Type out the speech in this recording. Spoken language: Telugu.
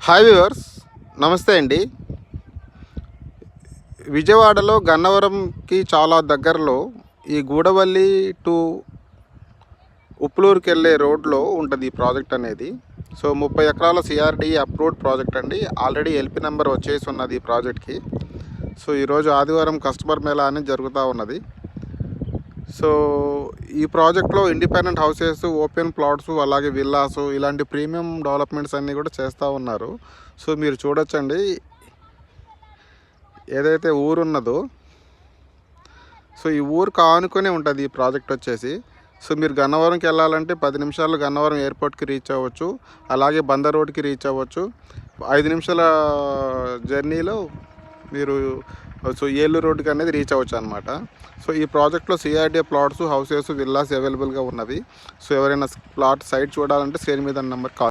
హాయ్ వ్యూవర్స్, నమస్తే అండి. విజయవాడలో గన్నవరంకి చాలా దగ్గరలో ఈ గూడవల్లి టు ఉప్పులూరుకి వెళ్ళే రోడ్లో ఉంటుంది ఈ ప్రాజెక్ట్ అనేది. సో 30 ఎకరాల సిఆర్డి అప్రూవ్డ్ ప్రాజెక్ట్ అండి. ఆల్రెడీ ఎల్పి నెంబర్ వచ్చేసి ఉన్నది ఈ ప్రాజెక్ట్కి. సో ఈరోజు ఆదివారం కస్టమర్ మేళా అనేది జరుగుతూ ఉన్నది. సో ఈ ప్రాజెక్ట్లో ఇండిపెండెంట్ హౌసెస్, ఓపెన్ ప్లాట్స్, అలాగే విల్లాస్, ఇలాంటి ప్రీమియం డెవలప్మెంట్స్ అన్నీ కూడా చేస్తూ ఉన్నారు. సో మీరు చూడొచ్చండి, ఏదైతే ఊరున్నదో సో ఈ ఊరికి ఆనుకునే ఉంటుంది ఈ ప్రాజెక్ట్ వచ్చేసి. సో మీరు గన్నవరంకి వెళ్ళాలంటే 10 నిమిషాలు గన్నవరం ఎయిర్పోర్ట్కి రీచ్ అవ్వచ్చు, అలాగే బందర్ రోడ్కి రీచ్ అవ్వచ్చు. 5 నిమిషాల జర్నీలో మీరు సో ఏలూరు రోడ్డుకి అనేది రీచ్ అవ్వచ్చు అనమాట. సో ఈ ప్రాజెక్ట్లో సిఆర్డీఏ ప్లాట్స్, హౌసెస్, విల్లాస్ అవైలబుల్గా ఉన్నవి. సో ఎవరైనా ప్లాట్ సైట్ చూడాలంటే స్క్రీన్ మీద నెంబర్ కాల్